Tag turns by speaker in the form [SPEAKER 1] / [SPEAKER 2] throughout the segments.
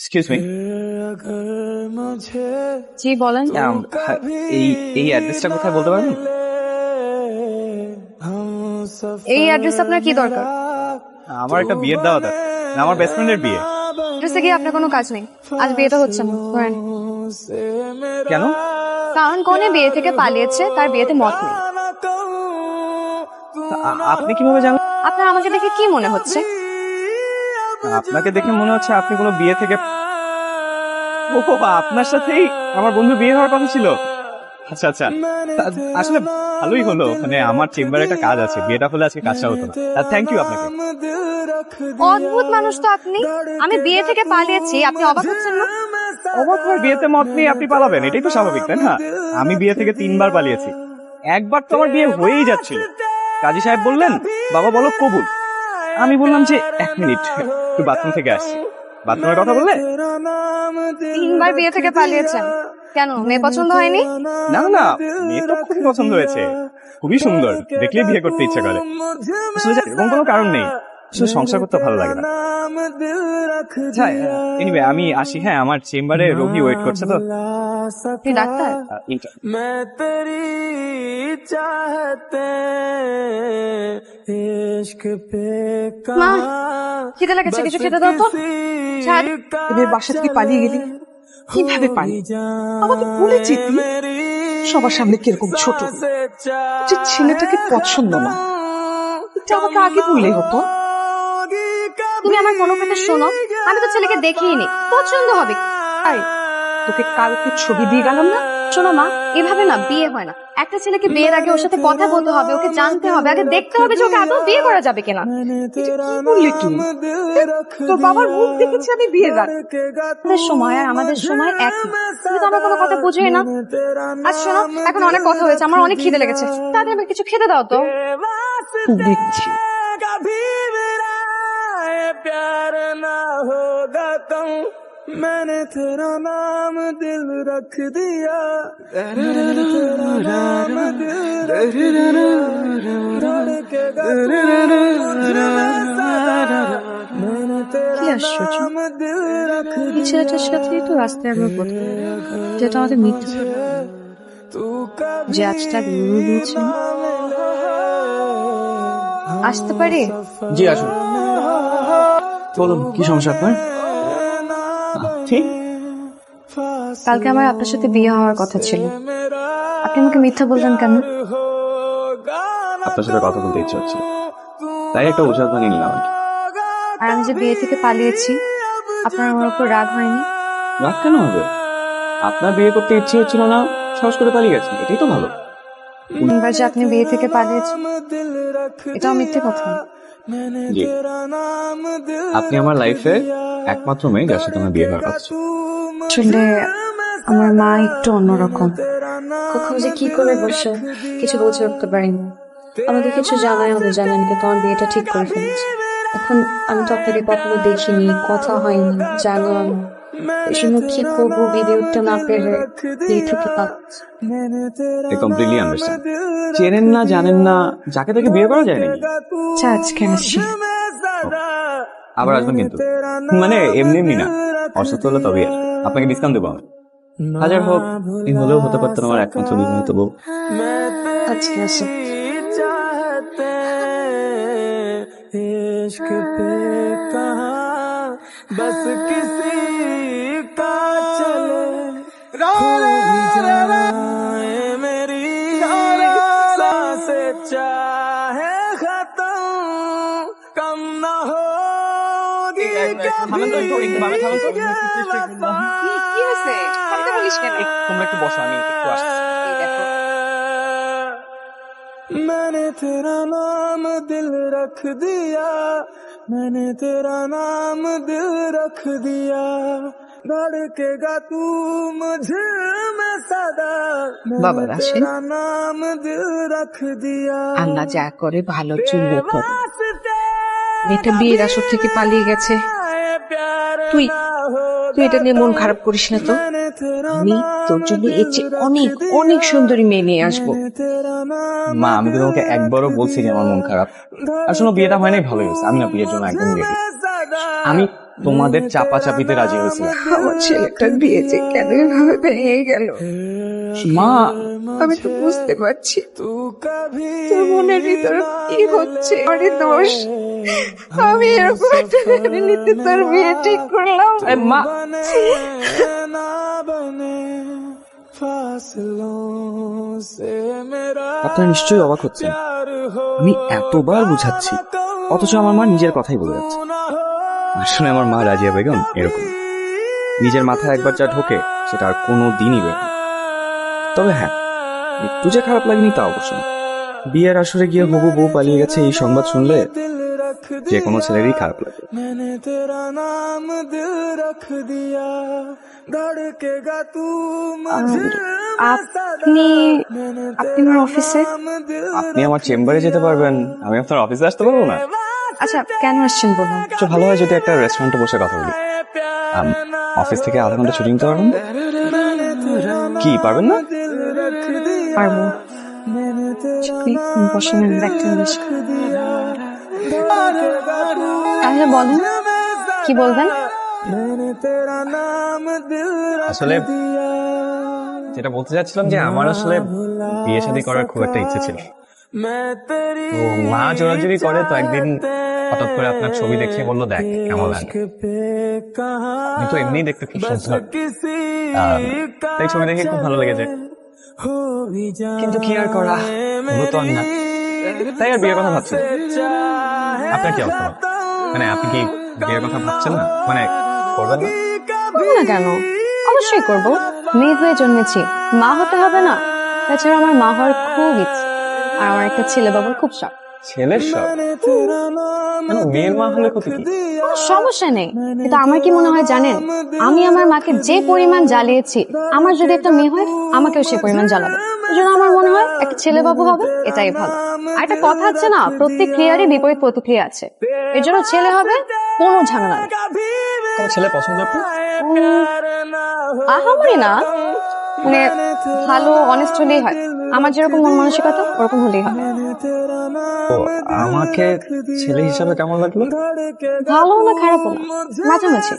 [SPEAKER 1] Excuse me,
[SPEAKER 2] জি বলেন।
[SPEAKER 1] এই অ্যাড্রেসটা কোথায় বলতে পারবেন?
[SPEAKER 2] এই অ্যাড্রেস আপনার কি দরকার?
[SPEAKER 1] আমার একটা বিয়ের দাওয়াত আছে, না আমার বেস্ট ফ্রেন্ডের বিয়ে।
[SPEAKER 2] অ্যাড্রেসে গিয়ে আপনার কোনো কাজ নেই, আজ বিয়েটা হচ্ছে না। ধরেন।
[SPEAKER 1] কেন?
[SPEAKER 2] কারণ কনে বিয়ে থেকে পালিয়েছে, তার বিয়েতে মত নেই।
[SPEAKER 1] আপনি কিভাবে জানেন?
[SPEAKER 2] আপনার আমাকে দেখে কি মনে হচ্ছে?
[SPEAKER 1] আপনাকে দেখে মনে হচ্ছে আপনি কোনো বিয়ে থেকে। ও, আপনার সাথেই আমার বন্ধু বিয়ে হওয়ার কথা ছিল। আচ্ছা আচ্ছা, আসলে ভালোই হলো, মানে আমার চেম্বারে একটা কাজ আছে, বিয়েটা হলে আজকে কাজটা হতো না। থ্যাংক ইউ আপনাকে।
[SPEAKER 2] অদ্ভুত মানুষ তো আপনি। আমি বিয়ে থেকে পালিয়েছি, আপনি অবাক হচ্ছেন না?
[SPEAKER 1] অবাক হয়ে বিয়েতে মত নিয়ে আপনি পালাবেন, এটাই তো স্বাভাবিক, তাই না? আমি বিয়ে থেকে 3বার পালিয়েছি, একবার তো আমার বিয়ে হয়েই যাচ্ছিল। কাজী সাহেব বললেন বাবা বলো কবুল। আমি বললাম যে 1 মিনিট, একটু বাথরুম থেকে আসছি। বাথরুমের কথা বললে
[SPEAKER 2] 3বার বিয়ে থেকে পালিয়েছেন কেন? মেয়ে পছন্দ হয়নি?
[SPEAKER 1] না না, মেয়ে তো খুবই পছন্দ হয়েছে, খুবই সুন্দর, দেখলেই বিয়ে করতে ইচ্ছা করে। আসলে এরকম কোনো কারণ নেই, আসলে সংসার করতে ভালো লাগে না। আচ্ছা, এনিওয়ে আমি আসি, হ্যাঁ আমার চেম্বারে রোগী ওয়েট করছে তো।
[SPEAKER 2] আপনি ডাক্তার? মা, খিদে লেগেছে, কিছু খেতে দাও তো।
[SPEAKER 3] এদের বাসা থেকে পালিয়ে গেলি কিভাবে পারি? আমাকে বলেছি তুই সবার সামনে কিরকম ছোট, যে ছেলেটাকে পছন্দ না, এটা আমাকে আগে বললেই হতো।
[SPEAKER 2] তুমি আমার কোনো কথা শোনো, আমি তো ছেলেকে দেখিনি, পছন্দ হবে।
[SPEAKER 3] আই, তোকে কালকে ছবি দিয়ে গেলাম না?
[SPEAKER 2] শোনো মা, এভাবে না বিয়ে হয় না। একটা ছেলেকে বিয়ের আগে ওর সাথে কথা বলতে হবে, ওকে জানতে হবে, আগে দেখতে হবে যে ওকে আদৌ বিয়ে করা যাবে কিনা।
[SPEAKER 3] বললি তুই? তোর বাবার মুখ দেখেছি আমি বিয়ের রাত।
[SPEAKER 2] আমাদের সময় আর আমাদের সময় একই, তুমি তো আমার কোনো কথা বুঝোই না। আচ্ছা শোনো, এখন অনেক কথা হয়েছে, আমার অনেক খিদে লেগেছে, তাদের আমি কিছু খেতে দাও তো।
[SPEAKER 3] দিচ্ছি।
[SPEAKER 4] मैंने तेरा नाम दिल रख दिया, मैंने तेरा नाम दिल रख दिया, धड़केगा तू मुझ में सदा, मैंने तेरा नाम दिल रख
[SPEAKER 2] এই ছেলেটার সাথেই তো রাস্তায় আমরা প্রথম, যেটা আমাদের মিথ্যে, যে আজটা বিয়ে দিয়েছিল। আসতে পারি?
[SPEAKER 1] জি আসুন, বলুন কি সমস্যা আপনার? ঠিক,
[SPEAKER 2] কালকে আমার আপনার সাথে বিয়ে হওয়ার কথা ছিল, আপনি আমাকে মিথ্যা বললেন কেন?
[SPEAKER 1] আপনার সাথে কথা বলতে ইচ্ছে হচ্ছে, তাই একটা অজুহাত বানিয়ে নিলাম আর কি।
[SPEAKER 2] আর আমি যে বিয়ে থেকে পালিয়েছি, আপনার আমার উপর রাগ হয়নি?
[SPEAKER 1] রাগ কেন হবে? আপনার বিয়ে করতে ইচ্ছে হচ্ছিল না, সাহস করে পালিয়ে গেছেন, এটাই তো ভালো।
[SPEAKER 2] এবার যে আপনি বিয়ে থেকে পালিয়েছেন, এটাও মিথ্যে কথা।
[SPEAKER 1] জি, আপনি আমার লাইফে একমাত্র মেয়ে যার সাথে আমার বিয়ে হওয়ার কথা ছিল।
[SPEAKER 2] আসলে আমার মা একটু অন্যরকম, কখন যে কি করে বসে কিছু বুঝে উঠতে পারিনি। আমাদের কিছু জানাই হবে জানেন, কিন্তু আমার বিয়েটা ঠিক করে ফেলেছে। এখন আমি তো আপনাকে কখনো দেখিনি, কথা হয়নি, জানো আমি এই জন্য কি করবো, বেঁধে উঠতে না পেরে বিয়ে থেকে পাচ্ছি।
[SPEAKER 1] I completely understand. চেনেন না জানেন না, যাকে তাকে বিয়ে করা যায় নাকি?
[SPEAKER 2] আজকে আসি।
[SPEAKER 1] আবার আসবেন কিন্তু, মানে এমনি এমনি না, অসুস্থ হলে তবেই আসবেন। আপনাকে ডিসকাউন্ট দেবো আমি। হাজার হোক, এই হলেও হতে পারতেন আমার একমাত্র বিবাহিত বউ।
[SPEAKER 2] আজকে আসি।
[SPEAKER 4] इश्क पे कहाँ बस किसी का चले हो जाए मेरी सांसें चाहे खत्म कम ना होगी
[SPEAKER 2] কি হয়েছে? থামতে বলিস কেন?
[SPEAKER 1] তোমরা একটু বসো, আমি একটু আসছি।
[SPEAKER 4] मैंने तेरा नाम दिल रख दिया, मैंने तेरा नाम दिल रख दिया, धड़केगा तू मुझ में सदा,
[SPEAKER 3] বাবা
[SPEAKER 4] मैंने
[SPEAKER 3] রাশি,
[SPEAKER 4] तेरा नाम दिल रख दिया,
[SPEAKER 3] আল্লাহ যা করে ভালো চুল করে। মেয়েটা বিয়ের আসর থেকে পালিয়ে গেছে, তুই তুই এটা নিয়ে মন খারাপ করিস না তো। আমি তোর জন্য এর চেয়ে অনেক অনেক সুন্দরী মেয়ে নিয়ে আসবো।
[SPEAKER 1] মা, আমি তো তোমাকে একবারও বলছি যে আমার মন খারাপ। আসলে বিয়েটা হয় নাই, ভালোই হয়েছে, আমি না বিয়ের জন্য একদম রেডি। আমি তোমাদের চাপাচাপিতে রাজি হয়েছিলাম।
[SPEAKER 3] আমার ছেলেটার বিয়ে যে কেন এভাবে ভেঙে গেল
[SPEAKER 1] মা,
[SPEAKER 3] আমি তো বুঝতে পারছি তোর মনের ভিতরে কি হচ্ছে। আরে দোষ, আমি এরকম একটা ফ্যামিলিতে তোর বিয়ে ঠিক করলাম।
[SPEAKER 1] মা,
[SPEAKER 5] আপনারা নিশ্চয়ই অবাক হচ্ছেন, আমি এতবার বুঝাচ্ছি অথচ আমার মা নিজের কথাই বলে যাচ্ছে। আসলে আমার মা রাজিয়া বেগম এরকম, নিজের মাথায় একবার যা ঢোকে সেটা আর কোনো দিনই বের হয় না। তবে হ্যাঁ, একটু যে খারাপ লাগেনি তা অবশ্য না। বিয়ের আসরে গিয়ে হবু বউ পালিয়ে গেছে এই সংবাদ শুনলে যে কোনো ছেলেরই খারাপ লাগে।
[SPEAKER 2] আপনি আপনি আমার অফিসে?
[SPEAKER 1] আপনি আমার চেম্বারে যেতে পারবেন, আমি আপনার অফিসে আসতে পারবো না?
[SPEAKER 2] আচ্ছা, কেন আসছেন বলুন।
[SPEAKER 1] একটু ভালো হয় যদি একটা রেস্টুরেন্টে বসে কথা বলি। অফিস থেকে আধা ঘন্টা ছুটি নিতে পারবেন? কি পারবেন না?
[SPEAKER 2] পারবো। আপনি বসেন, আমি দেখতে বসে। তাহলে বলেন, কি বলবেন?
[SPEAKER 1] আসলে যেটা বলতে চাচ্ছিলাম যে আমার আসলে বিয়ে শাদী করার খুব একটা ইচ্ছে ছিল। তো মা জোরাজুরি করে, তো একদিন হঠাৎ করে আপনার ছবি দেখে বললো, দেখ কেমন লাগে। আমি তো এমনিই দেখতে খুব সুন্দর, তাই ছবি দেখে খুব ভালো লেগেছে। কিন্তু কি আর করা, হলো তো আর না, তাই আর বিয়ের কথা ভাবছি না। আপনার কি অবস্থা? মানে আপনি কি বিয়ের কথা ভাবছেন না? মানে করবেন না?
[SPEAKER 2] করবো না কেন, অবশ্যই করব। মেয়ে হয়ে জন্মেছি, মা হতে হবে না? তাছাড়া আমার মা হওয়ার খুব ইচ্ছে, আর আমার একটা ছেলে বাবার খুব শখ।
[SPEAKER 1] ছেলের সব? কেন, মেয়ের মা হলে ক্ষতি কি?
[SPEAKER 2] কোনো সমস্যা নেই, কিন্তু আমার কি মনে হয় জানেন, আমি আমার মাকে যে পরিমাণ জ্বালিয়েছি, আমার যদি একটা মেয়ে হয় আমাকেও সে পরিমাণ জ্বালাবে। এই জন্য আমার মনে হয় একটা ছেলে বাবু হবে, এটাই ভালো। আর একটা কথা আছে না, প্রত্যেক ক্রিয়ারই বিপরীত প্রতিক্রিয়া আছে। এর জন্য ছেলে হবে, কোনো ঝামেলা নেই।
[SPEAKER 1] তোমার ছেলে পছন্দ আপনার?
[SPEAKER 2] আহামরি না, মানে ভালো অনেস্ট হলেই হয়। আমার যেরকম মন মানসিকতা ওরকম হলেই হয়।
[SPEAKER 1] তো আমাকে ছেলে হিসাবে কেমন লাগলো?
[SPEAKER 2] ভালো না খারাপও না, মাঝামাঝি।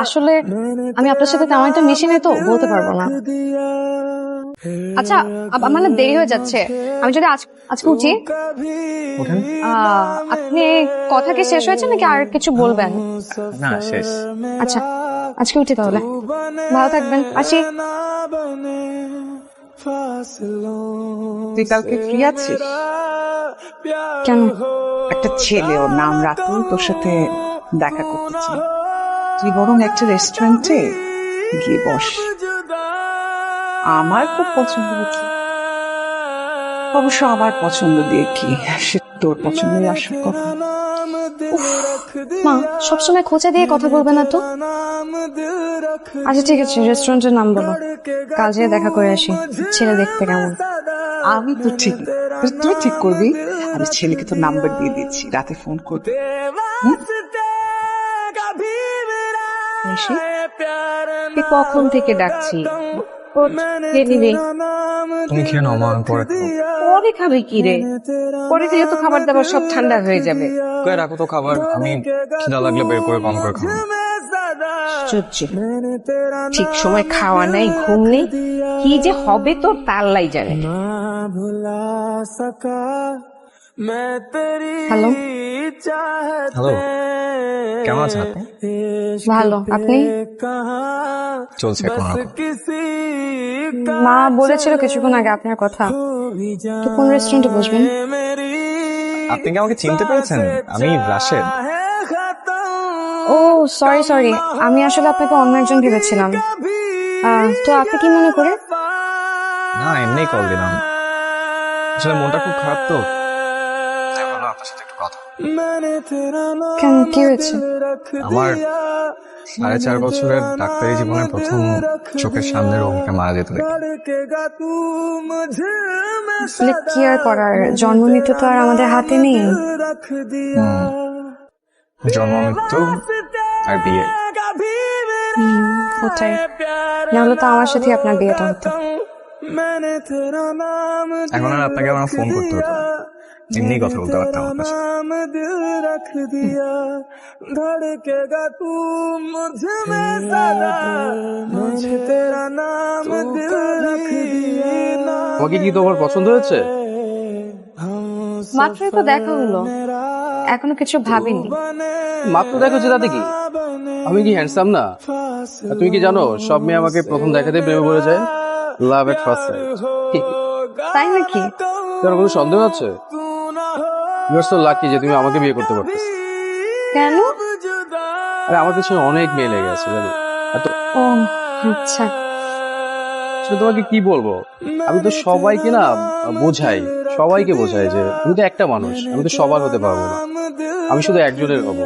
[SPEAKER 2] আসলে আমি আপনার সাথে তেমন একটা মিশি নাই তো বলতে পারবো না। আচ্ছা, আমার না দেরি হয়ে যাচ্ছে, আমি যদি আজকে উঠি।
[SPEAKER 1] ওঠেন।
[SPEAKER 2] আপনি কথা কি শেষ হয়েছে নাকি আর কিছু বলবেন?
[SPEAKER 1] না, শেষ।
[SPEAKER 2] আচ্ছা, আজকে উঠি তাহলে। ভালো থাকবেন, আসি।
[SPEAKER 3] তুই কালকে ফ্রি আছিস?
[SPEAKER 2] কেন?
[SPEAKER 3] একটা ছেলে, ওর নাম রাতুল, তোর সাথে দেখা করতে চাই। তুই বরং একটা রেস্টুরেন্টে গিয়ে বস। আমার খুব পছন্দ হচ্ছে, অবশ্য আমার পছন্দ দিয়ে কি, সে তোর পছন্দের আসার কথা।
[SPEAKER 2] মা সবসময় খোঁচা দিয়ে কথা বলবে না তো। আচ্ছা ঠিক আছে, রেস্টুরেন্টের নাম বলো, কাল যেয়ে দেখা করে আসি। ছেলে দেখতে কেমন?
[SPEAKER 3] আমি তো ঠিক, তুই ঠিক করবি। আমি ছেলেকে তো নাম্বার দিয়ে দিচ্ছি, রাতে ফোন করবি।
[SPEAKER 2] তুই কখন থেকে ডাকছি, নিবি?
[SPEAKER 1] তুমি খেয়ে নাও মা, আমি পরে খাবো।
[SPEAKER 3] পরে খাবে কি রে? পরে খেলে তো খাবার দাবার সব ঠান্ডা হয়ে যাবে।
[SPEAKER 1] কয়ে রাখো তো খাবার, আমি খিদা লাগলে বের করে কম করে খাবো।
[SPEAKER 3] ঠিক সময় খাওয়া নাই, ঘুম নেই, কি যে হবে তোর তাল্লাই জানে।
[SPEAKER 2] হ্যালো।
[SPEAKER 1] হ্যালো, কেমন আছেন আপনি?
[SPEAKER 2] ভালো, আপনি?
[SPEAKER 1] চলছে কোনো রকম।
[SPEAKER 2] মা বলেছিল কিছুক্ষণ আগে আপনার কথা। তো কোন রেস্টুরেন্টে বসবেন?
[SPEAKER 1] আপনি কি আমাকে চিনতে পেরেছেন? আমি রাশেদ।
[SPEAKER 2] ও সরি, আমি আসলে আপনাকে অন্য একজন ভেবেছিলাম। তো আপনি কি মনে করে?
[SPEAKER 1] না, এমনি কল দিলাম, আসলে মনটা খুব খারাপ তো, তাই ভাবলাম আপনার সাথে একটু কথা।
[SPEAKER 2] কেন, কি হয়েছে?
[SPEAKER 1] আমার 4.5 বছরের ডাক্তারি জীবনের প্রথম চোখের সামনে রোগীকে মারা যেতে দেখি।
[SPEAKER 2] আসলে কি আর করার, জন্ম মৃত্যু তো আর আমাদের হাতে নেই।
[SPEAKER 1] জন্ম মৃত্যু আর বিয়ে,
[SPEAKER 2] ওটাই। নাহলে তো আমার সাথে আপনার বিয়েটা হতো।
[SPEAKER 1] এখন আর আপনাকে আমার ফোন করতে হতো না। এমনি কথা বলতে পারতাম আপনার সাথে।
[SPEAKER 4] नाम दिल रख दिया धड़केगा तू मुझ में सदा मुझे तेरा नाम दिल रख दिया
[SPEAKER 6] তোমাকে কি তোমার পছন্দ হয়েছে?
[SPEAKER 2] মাত্রই তো দেখা হলো, এখনো কিছু ভাবিনি।
[SPEAKER 6] মাত্র দেখো যে তাতে কি? আমি কি হ্যান্ডসাম না? আর তুমি কি জানো সব মেয়ে আমাকে প্রথম দেখাতেই প্রেমে পড়ে যায়? লাভ এট ফার্স্ট সাইট।
[SPEAKER 2] তাই নাকি?
[SPEAKER 6] তোমার কোনো সন্দেহ আছে? ইউ আর সো লাকি যে তুমি আমাকে বিয়ে করতে পারতেছ।
[SPEAKER 2] কেন?
[SPEAKER 6] আরে আমার পিছনে অনেক মেয়ে লেগে আছে জানো। আর তো
[SPEAKER 2] ও আচ্ছা,
[SPEAKER 6] আসলে তোমাকে কি বলবো, আমি তো সবাইকে না বোঝাই, সবাইকে বোঝাই যে তুমি তো একটা মানুষ, আমি তো সবার হতে পারবো না, আমি শুধু একজনের হবো।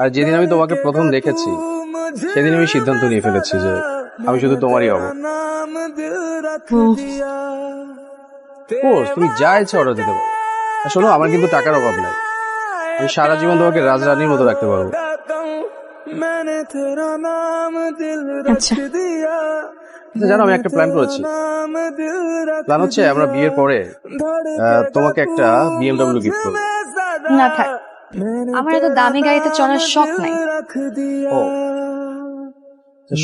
[SPEAKER 6] আর যেদিন আমি তোমাকে প্রথম দেখেছি সেদিন আমি সিদ্ধান্ত নিয়ে ফেলেছি যে আমি শুধু তোমারই হবো।
[SPEAKER 4] नाम दिल रख दिया
[SPEAKER 6] কোর্স তুমি যা ইচ্ছা অর্ডার দিতে পারো। আর শোনো, আমার কিন্তু টাকার অভাব নাই, আমি সারা জীবন তোমাকে রাজরানীর মতো রাখতে পারবো।
[SPEAKER 4] मैंने तेरा नाम दिल
[SPEAKER 2] আচ্ছা
[SPEAKER 4] रख दिया
[SPEAKER 6] আচ্ছা, জানো আমি একটা প্ল্যান করেছি।
[SPEAKER 4] नाम दिल रख
[SPEAKER 6] প্ল্যান হচ্ছে আমরা বিয়ের পরে তোমাকে একটা BMW গিফট করবো।
[SPEAKER 2] না থাক, আমার এত দামি গাড়িতে চলার শখ নাই।
[SPEAKER 4] रख दिया
[SPEAKER 6] ও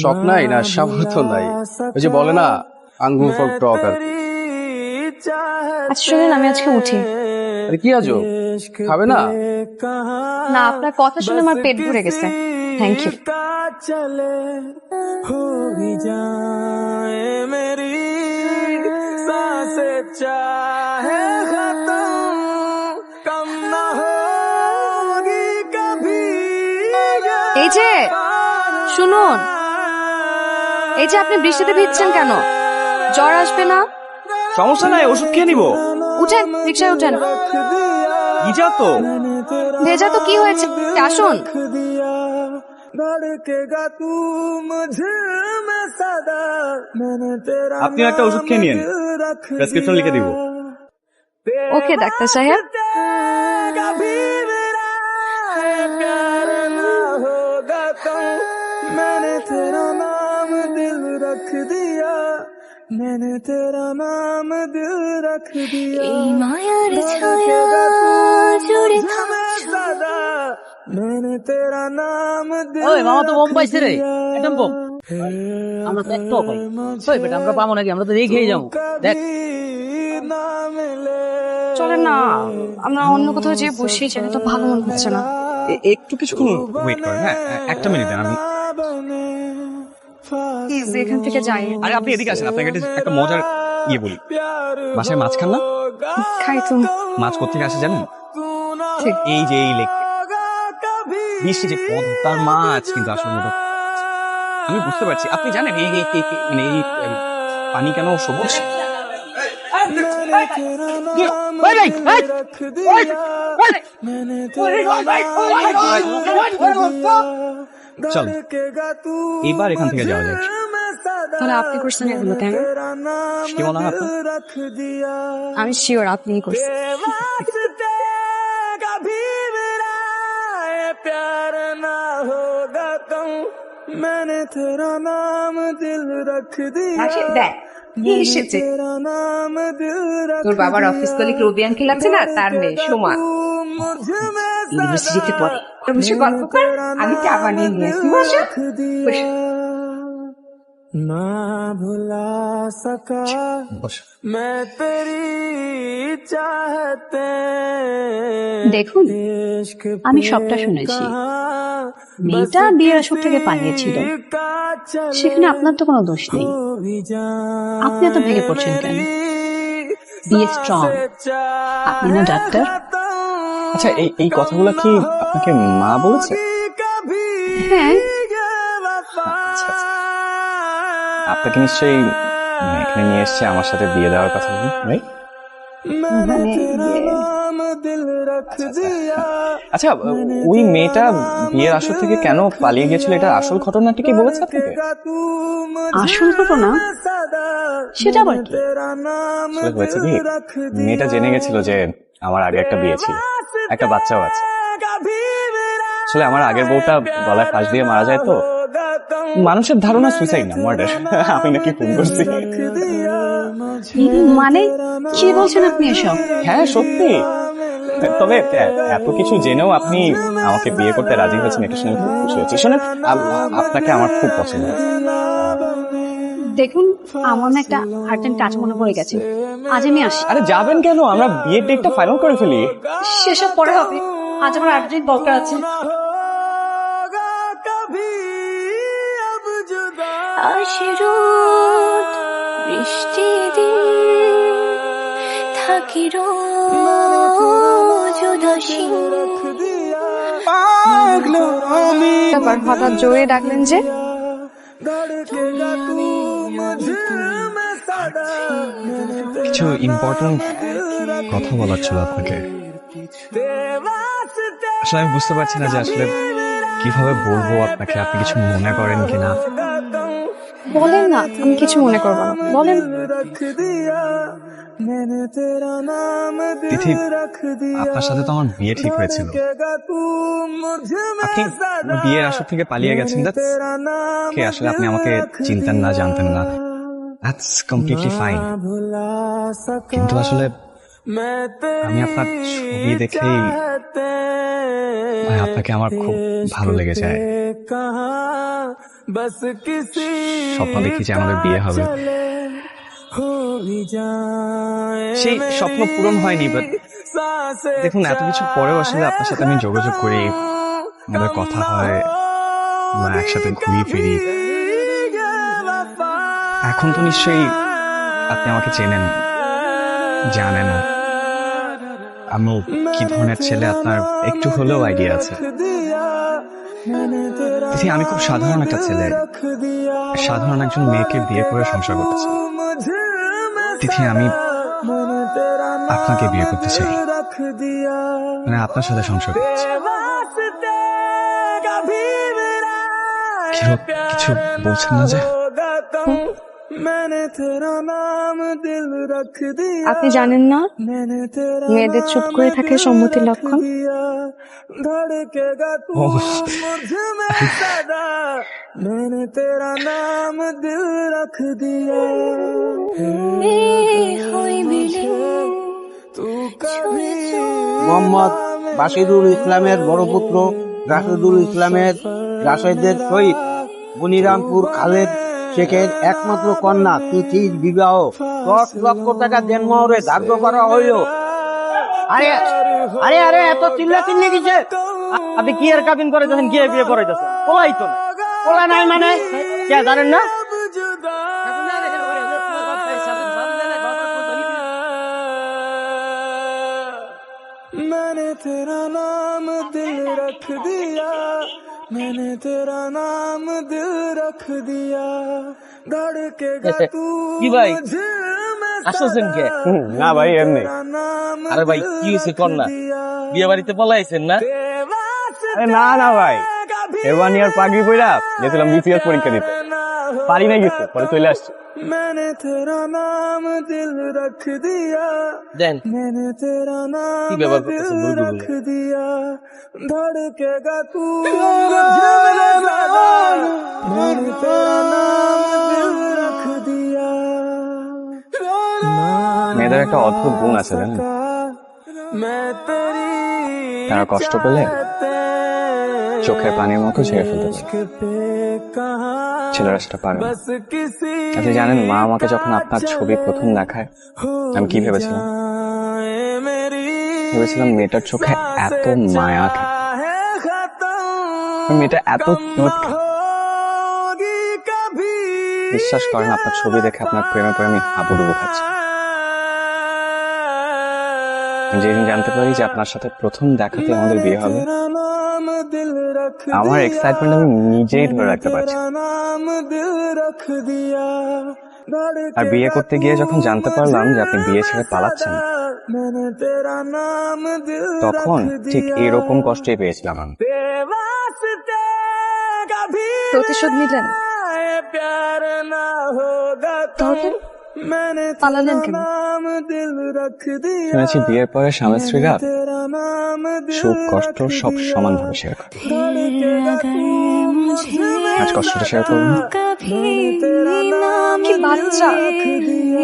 [SPEAKER 6] শখ নাই না, সামর্থ্য নাই, ওই যে বলে না আঙ্গুর ফল টক। আর কি।
[SPEAKER 2] আচ্ছা শুনুন, আমি আজকে উঠি।
[SPEAKER 6] আরে কি আজো, খাবে না?
[SPEAKER 2] না, আপনার কথা শুনে আমার পেট ভরে গেছে। Thank you.
[SPEAKER 4] चले हो भी जाए मेरी सांसें चाहे खत्म कम ना होगी कभी
[SPEAKER 2] এই যে শুনুন, এই যে আপনি বৃষ্টিতে ভিজছেন কেন? জ্বর আসবে না?
[SPEAKER 1] সমস্যা নাই, ওষুধ খেয়ে নিবো।
[SPEAKER 2] উঠেন, রিক্সায় উঠেন।
[SPEAKER 1] ভিজা তো।
[SPEAKER 2] ভেজা তো কি হয়েছে, আসুন।
[SPEAKER 4] धड़केगा तू मुझे में सदा मैंने तेरा
[SPEAKER 1] আপনিও একটা ওষুধ খেয়ে নিয়েন,
[SPEAKER 4] रख
[SPEAKER 1] প্রেসক্রিপশন লিখে দিব।
[SPEAKER 2] ওকে ডাক্তার সাহেব।
[SPEAKER 4] कभी मेरा प्यार ना होगा कम मैंने तेरा नाम दिल रख दिया मैंने तेरा नाम दिल रख दिया
[SPEAKER 2] এই মায়ার ছায়া জুড়ে থাকছো।
[SPEAKER 4] मैंने तेरा नाम दिल
[SPEAKER 7] ওই মামা তো বোম পাইছে রে,
[SPEAKER 4] दिया।
[SPEAKER 7] একদম বোম। আমরা তো একটাও পাই। ওই বেটা আমরা পাবো নাকি, আমরা তো রেখেই যাবো। দেখ
[SPEAKER 4] ना मिले
[SPEAKER 2] চলেন না, আমরা অন্য কোথাও যেয়ে বসি, যেটা তো ভালো মনে হচ্ছে না।
[SPEAKER 1] একটু কিছুক্ষণ ওয়েট করেন, হ্যাঁ একটা মিনিট দেন। আমি
[SPEAKER 2] প্লিজ এখান থেকে যাই।
[SPEAKER 1] আরে আপনি এদিকে আসেন, আপনাকে একটা মজার ইয়ে বলি। মাছের মাছ খান না?
[SPEAKER 2] খাই তো।
[SPEAKER 1] মাছ কোথেকে আসে জানেন?
[SPEAKER 2] ঠিক।
[SPEAKER 1] এই যে এই লেক, বৃষ্টি যে পদ তার মাছ কিন্তু আসল মতো। আমি বুঝতে পারছি, আপনি জানেন এই মানে এই পানি কেন সবুজ? চল এবার এখান থেকে যাওয়া যায়।
[SPEAKER 2] তাহলে আপনি করছেন এগুলো কেন?
[SPEAKER 1] কি মনে হয় আপনার?
[SPEAKER 2] আমি শিওর আপনিই করছেন।
[SPEAKER 4] कभी मेरा प्यार ना होगा कम मैंने तेरा नाम दिल रख दिया
[SPEAKER 3] দেখ কি এসেছে,
[SPEAKER 4] तेरा नाम दिल रख
[SPEAKER 3] তোর বাবার অফিস কলিগ রবি আঙ্কেল আছে না, তার মেয়ে সোমা
[SPEAKER 4] मुझ में
[SPEAKER 3] ইউনিভার্সিটিতে পড়ে। তোর বসে গল্প কর, আমি চা বানিয়ে নিয়ে আসি। বসো।
[SPEAKER 4] रख दिया ना भुला सका मैं तेरी चाहते
[SPEAKER 2] দেখুন, আমি সবটা শুনেছি। মেয়েটা বিয়ের আসর থেকে পালিয়েছিল, সেখানে আপনার তো কোনো দোষ নেই। আপনি এত ভেঙে পড়ছেন কেন? বি স্ট্রং, আপনি না ডাক্তার?
[SPEAKER 1] আচ্ছা এই কথাগুলো কি আপনাকে মা বলেছে?
[SPEAKER 2] হ্যাঁ।
[SPEAKER 1] আপনাকে নিশ্চয়ই এখানে নিয়ে এসছে আমার সাথে বিয়ে দেওয়ার কথা বলি, রাইট? আচ্ছা ওই মেয়েটা বিয়ের আসর থেকে কেন পালিয়ে গিয়েছিল, এটা আসল ঘটনাটা কি বলেছে আপনাকে?
[SPEAKER 2] আসল ঘটনা সেটা আবার কি?
[SPEAKER 1] আসলে হয়েছে কি, মেয়েটা জেনে গেছিল যে আমার আগে একটা বিয়ে ছিল, একটা বাচ্চাও আছে। আসলে আমার আগের বউটা গলায় ফাঁস দিয়ে মারা যায়, তো মানুষের ধারণা সুইসাইড না মার্ডার। আমি নাকি ফোন করছি।
[SPEAKER 2] মানে কি বলছেন আপনি এসব?
[SPEAKER 1] হ্যাঁ সত্যি, তবে এত কিছু জেনেও আপনি আমাকে বিয়ে করতে রাজি হয়েছেন, এটা শুনে খুব খুশি হয়েছি। শোনেন, আপনাকে আমার খুব পছন্দ হয়েছে।
[SPEAKER 2] দেখুন, আমার না একটা আর্জেন্ট কাজ মনে পড়ে গেছে, আজ আমি আসি।
[SPEAKER 1] আরে যাবেন কেন? আমরা বিয়ের ডেটটা ফাইনাল করে ফেলি।
[SPEAKER 2] সেসব পরে হবে, আজ আমার আর্জেন্ট দরকার আছে।
[SPEAKER 8] আশিরোদ বৃষ্টি দিন থাকি রোজ উদাসীন।
[SPEAKER 2] ব্যাপার, হঠাৎ জোরে ডাকলেন যে?
[SPEAKER 5] কিছু ইম্পর্টেন্ট কথা বলার ছিল আপনাকে। আসলে আমি বুঝতে পারছি না যে আসলে কিভাবে বলবো আপনাকে, আপনি কিছু মনে করেন কিনা।
[SPEAKER 2] বলেন না, আমি কিছু মনে করবো না, বলেন।
[SPEAKER 5] তিথি, আপনার সাথে তো আমার বিয়ে ঠিক হয়েছিল। আপনি বিয়ের আসর থেকে পালিয়ে গেছেন, আসলে আপনি আমাকে চিনতেন না, জানতেন না, দ্যাটস কমপ্লিটলি ফাইন। কিন্তু আসলে আমি আপনার ছবি দেখেই আপনাকে আমার খুব ভালো লেগে যায়। স্বপ্ন দেখি যে আমাদের বিয়ে হবে, সেই স্বপ্ন পূরণ হয়নি। বাট দেখুন, এত কিছু পরেও আসলে আপনার সাথে আমি যোগাযোগ করি, আমাদের কথা হয়, আমরা একসাথে ঘুরি ফিরি। এখন তো নিশ্চয়ই আপনি আমাকে চেনেন, জানেন আমি কি ধরনের ছেলে, আপনার একটু হলেও আইডিয়া আছে। তিথি, আমি খুব সাধারণ একটা ছেলে, সাধারণ একজন মেয়েকে বিয়ে করে সংসার করতে চাই। তিথি, আমি আপনাকে বিয়ে করতে চাই, মানে আপনার সাথে সংসার করতে চাই। কিছু বলছেন না যে?
[SPEAKER 2] আপনি জানেন না, মেয়েদের চুপ করে থাকে সম্মতির লক্ষণ।
[SPEAKER 9] মোহাম্মদ বাশিরুল ইসলামের বড় পুত্র রাশেদুল ইসলামের রাশেদের সহিত বনিরামপুর খালেদ শেখের একমাত্র কন্যা তিথির বিবাহ 10 লক্ষ টাকা দেনমোহরে ধার্য করা হইল। আরে আরে আরে এত চিল্লাচিল্লি কিসে? আপনি কি এর কাবিন করে যখন গিয়ে বিয়ে করে যাচ্ছেন? পোলাই তো না, পোলা নাই মানে কে জানেন না?
[SPEAKER 4] मैंने तेरा नाम दिल रख दिया, मैंने तेरा नाम दिल रख दिया, धड़केगा तू
[SPEAKER 7] কি ভাই
[SPEAKER 4] मुझ में
[SPEAKER 7] আসছেন কে?
[SPEAKER 1] না ভাই, এমনি।
[SPEAKER 7] আরে ভাই, কি হয়েছে কন্যা? বিয়ে বাড়িতে পলাইছেন না?
[SPEAKER 1] আরে না না ভাই, এবার নিয়ে আর পাগড়ি পইরা গেছিলাম বিসিএস পরীক্ষা দিতে, পারি না গেছে, পরে চলে আসছে।
[SPEAKER 4] मैंने तेरा नाम दिल रख दिया,
[SPEAKER 7] দেন
[SPEAKER 4] मैंने तेरा नाम
[SPEAKER 7] কি ব্যাপার
[SPEAKER 4] दिल
[SPEAKER 7] করতেছেন? বলবো
[SPEAKER 4] रख दिया, धड़केगा तू मुझ में सदा, मैंने तेरा नाम दिल रख दिया।
[SPEAKER 5] মেয়েদের একটা অদ্ভুত গুণ আছে জানেন,
[SPEAKER 4] मैं तेरी
[SPEAKER 5] তারা কষ্ট পেলে চোখের পানির মতো ছেড়ে ফেলতে পারে, ছেলেরা সেটা পারে না। আপনি জানেন, মা আমাকে যখন আপনার ছবি প্রথম দেখায়, আমি কি ভেবেছিলাম? ভেবেছিলাম মেয়েটার চোখে এত মায়া থাকে, মেয়েটা এত কিউট। বিশ্বাস করেন, আপনার ছবি দেখে আপনার প্রেমে পড়ে আমি হাবুডুবু খাচ্ছি। যেদিন জানতে পারি যে আপনার সাথে প্রথম দেখাতে আমাদের বিয়ে হবে, আমার এক্সাইটমেন্ট আমি নিজেই ধরে রাখতে পারছি। আর বিয়ে করতে গিয়ে যখন জানতে পারলাম যে আপনি বিয়ে ছেড়ে পালাচ্ছেন, তখন ঠিক এরকম কষ্টই পেয়েছিলাম আমি।
[SPEAKER 2] প্রতিশোধ নিলেন? তাহলে পালালেন কেন?
[SPEAKER 5] শুনেছি বিয়ের পরে স্বামী স্ত্রীরা সুখ কষ্ট সব সমানভাবে শেয়ার করে। আজ কষ্টটা শেয়ার করবো না?
[SPEAKER 2] কি বাচ্চা,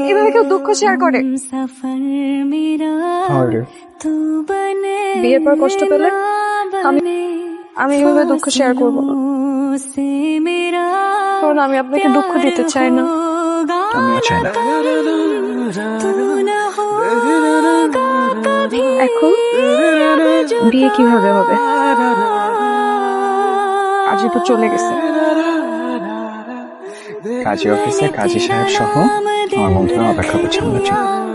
[SPEAKER 2] এভাবে কেউ দুঃখ শেয়ার করে? বিয়ের পর কষ্ট পেলে আমি এভাবে দুঃখ শেয়ার করবো না, কারণ আমি আপনাকে দুঃখ দিতে চাই না।
[SPEAKER 5] আমিও চাই না।
[SPEAKER 2] এখন বিয়ে কিভাবে হবে? আজই তো চলে গেছে।
[SPEAKER 5] কাজী অফিসে কাজী সাহেব সহ আমার বন্ধুরা অপেক্ষা করছে আমাদের জন্য।